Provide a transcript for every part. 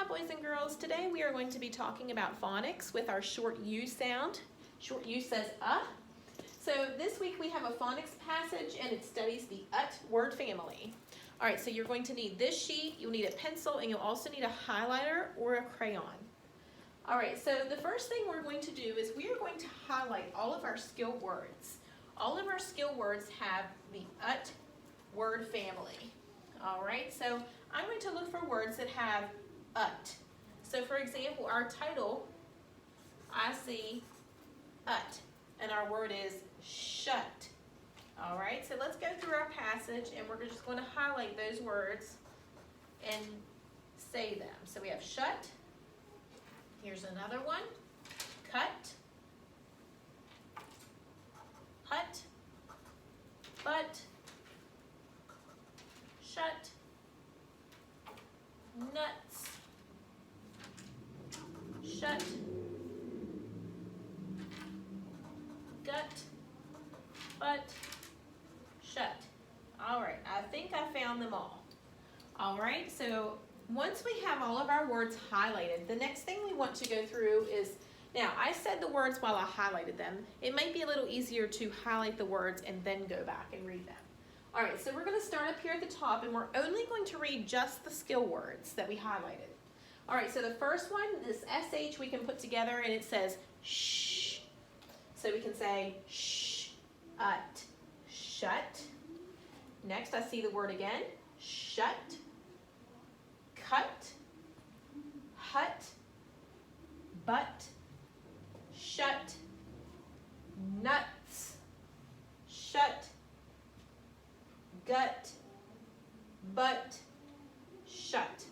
boys and girls. Today we are going to be talking about phonics with our short U sound. Short U says So this week we have a phonics passage and it studies the word family. All right, so you're going to need this sheet, you'll need a pencil, and you'll also need a highlighter or a crayon. All right, so the first thing we're going to do is we are going to highlight all of our skill words. All of our skill words have the word family. All right, so I'm going to look for words that have So for example, our title, I see and our word is shut. All right, so let's go through our passage and we're just going to highlight those words and say them. So we have shut. Here's another one. Cut. Hut. But. Shut. Nuts. Shut. Gut. But. Shut. All right, I think I found them all. All right, so once we have all of our words highlighted, the next thing we want to go through is, now I said the words while I highlighted them. It might be a little easier to highlight the words and then go back and read them. All right, so we're going to start up here at the top and we're only going to read just the skill words that we highlighted. All right, so the first one, this SH we can put together and it says shh. So we can say shh, shut. Next I see the word again, shut, cut, hut, but, shut, nuts, shut, gut, but, shut.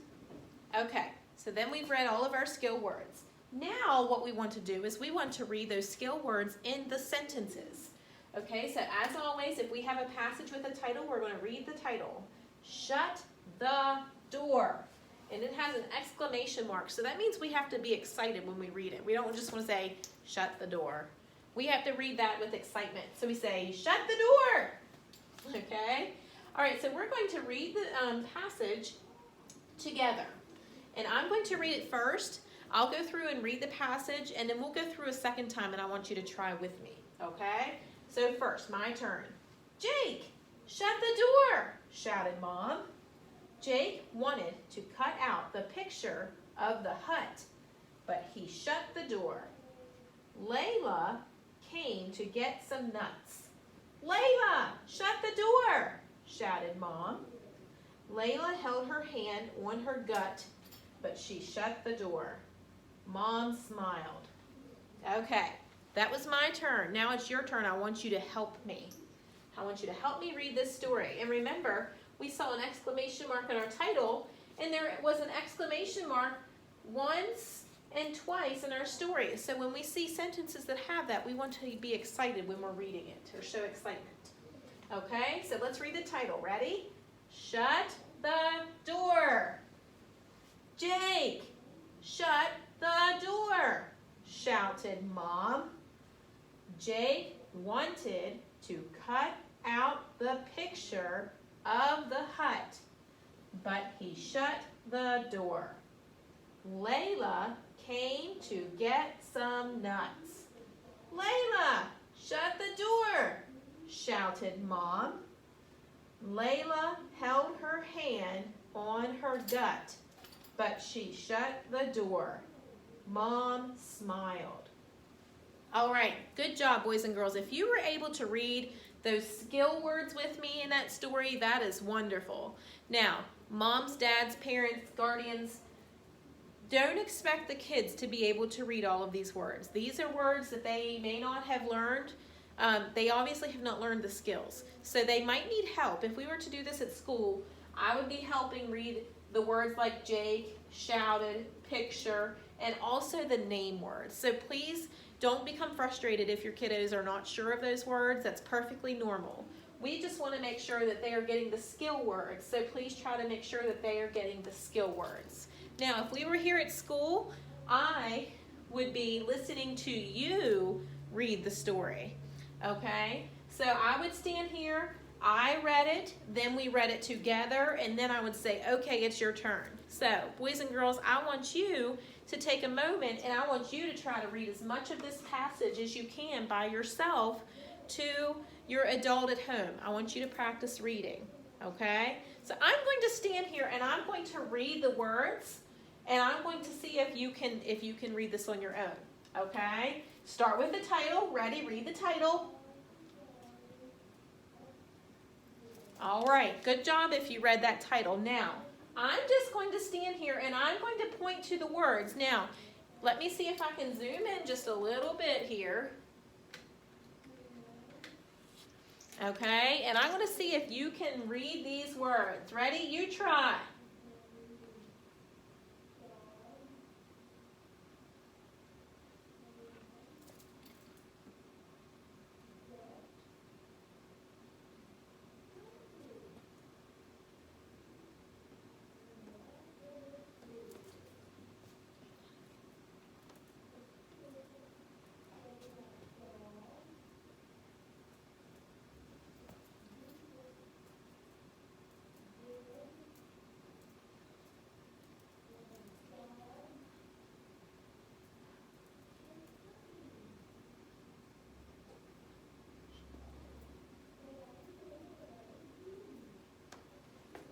Okay, so then we've read all of our skill words. Now what we want to do is we want to read those skill words in the sentences. Okay, so as always, if we have a passage with a title, we're going to read the title. Shut the door. And it has an exclamation mark, so that means we have to be excited when we read it. We don't just want to say, shut the door. We have to read that with excitement. So we say, shut the door. Okay? All right, so we're going to read the passage together. And I'm going to read it first. I'll go through and read the passage, and then we'll go through a second time, and I want you to try with me. Okay? So first, my turn. Jake, shut the door, shouted Mom. Jake wanted to cut out the picture of the hut, but he shut the door. Layla came to get some nuts. Layla, shut the door, shouted Mom. Layla held her hand on her gut, but she shut the door. Mom smiled. Okay, that was my turn. Now it's your turn. I want you to help me. I want you to help me read this story. And remember, we saw an exclamation mark in our title, and there was an exclamation mark once and twice in our story. So when we see sentences that have that, we want to be excited when we're reading it, or show excitement. Okay, so let's read the title. Ready? Shut the door. Jake, shut the door, shouted Mom. Jake wanted to cut out the picture of the hut, but he shut the door. Layla came to get some nuts. Layla, shut the door, shouted Mom. Layla held her hand on her gut, but she shut the door. Mom smiled. All right, good job, boys and girls. If you were able to read those skill words with me in that story, that is wonderful. Now, moms, dads, parents, guardians, don't expect the kids to be able to read all of these words. These are words that they may not have learned. They obviously have not learned the skills. So they might need help. If we were to do this at school, I would be helping read the words like Jake, shouted, picture, and also the name words. So please don't become frustrated if your kiddos are not sure of those words. That's perfectly normal. We just want to make sure that they are getting the skill words. So please try to make sure that they are getting the skill words. Now, if we were here at school, I would be listening to you read the story. Okay? So I would stand here, I read it, then we read it together, and then I would say, okay, it's your turn. So, boys and girls, I want you to take a moment and I want you to try to read as much of this passage as you can by yourself to your adult at home. I want you to practice reading, okay? So I'm going to stand here and I'm going to read the words and I'm going to see if you can read this on your own, okay? Start with the title. Ready? Read the title. All right, good job if you read that title. Now, I'm just going to stand here and I'm going to point to the words. Now, let me see if I can zoom in just a little bit here. Okay, and I'm going to see if you can read these words. Ready? You try.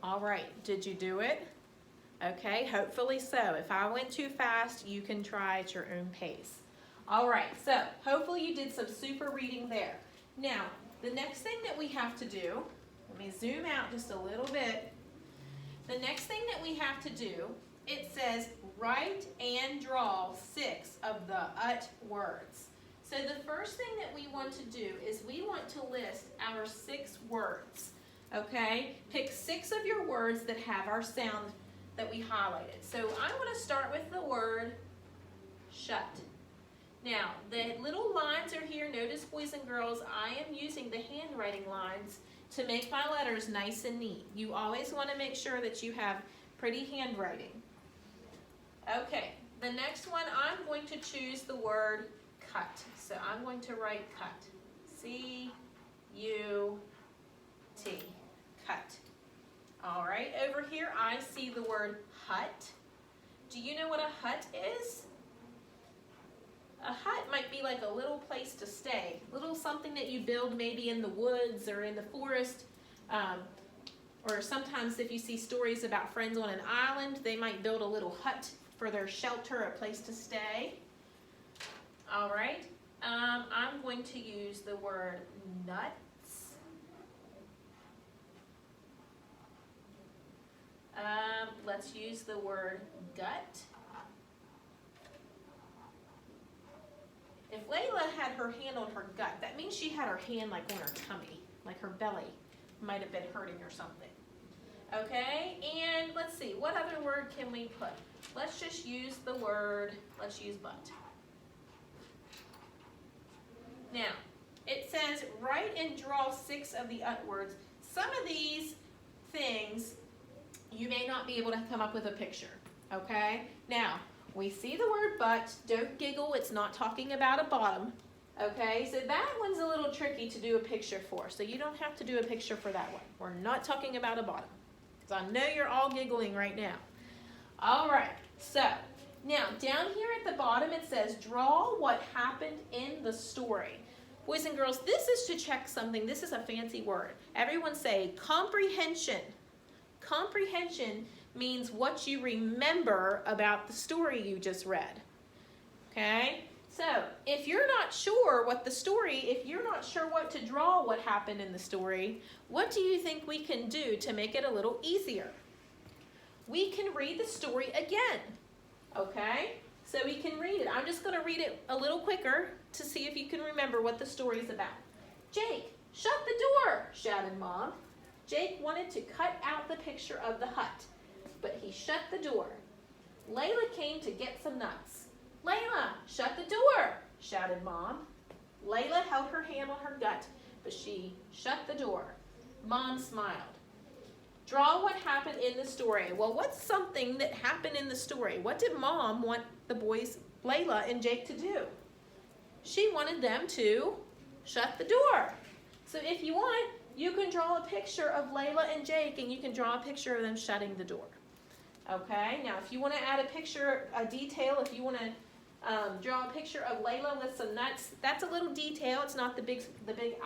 All right, did you do it? Okay, hopefully so. If I went too fast, you can try at your own pace. All right, so hopefully you did some super reading there. Now, the next thing that we have to do, let me zoom out just a little bit. The next thing that we have to do, it says write and draw 6 of the ut words. So the first thing that we want to do is we want to list our 6 words. Okay, pick 6 of your words that have our sound that we highlighted. So I'm going to start with the word shut. Now, the little lines are here. Notice, boys and girls, I am using the handwriting lines to make my letters nice and neat. You always want to make sure that you have pretty handwriting. Okay, the next one, I'm going to choose the word cut. So I'm going to write cut. C-U-T. Cut. All right, over here I see the word hut. Do you know what a hut is? A hut might be like a little place to stay, little something that you build maybe in the woods or in the forest, or sometimes if you see stories about friends on an island, they might build a little hut for their shelter, a place to stay. All right, I'm going to use the word nut. Let's use the word gut. If Layla had her hand on her gut, that means she had her hand like on her tummy, like her belly might have been hurting or something. Okay, and let's see, what other word can we put? Let's just use the word, let's use butt. Now, it says write and draw 6 of the ut words. Some of these things you may not be able to come up with a picture, okay? Now, we see the word butt. Don't giggle. It's not talking about a bottom, okay? So that one's a little tricky to do a picture for, so you don't have to do a picture for that one. We're not talking about a bottom, because I know you're all giggling right now. All right, so now down here at the bottom it says draw what happened in the story. Boys and girls, this is to check something. This is a fancy word. Everyone say comprehension. Comprehension means what you remember about the story you just read. Okay? So, if you're not sure what the story, if you're not sure what to draw what happened in the story, what do you think we can do to make it a little easier? We can read the story again. Okay? So we can read it. I'm just going to read it a little quicker to see if you can remember what the story is about. Jake, shut the door, shouted Mom. Jake wanted to cut out the picture of the hut, but he shut the door. Layla came to get some nuts. Layla, shut the door, shouted Mom. Layla held her hand on her gut, but she shut the door. Mom smiled. Draw what happened in the story. Well, what's something that happened in the story? What did Mom want the boys, Layla and Jake, to do? She wanted them to shut the door. So if you want, you can draw a picture of Layla and Jake, and you can draw a picture of them shutting the door. Okay, now if you want to add a picture, a detail, if you want to draw a picture of Layla with some nuts, that's a little detail. It's not the big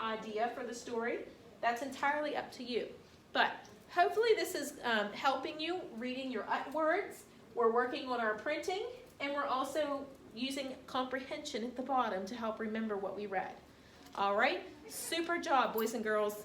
idea for the story. That's entirely up to you. But hopefully this is helping you reading your words. We're working on our printing, and we're also using comprehension at the bottom to help remember what we read. All right, super job, boys and girls.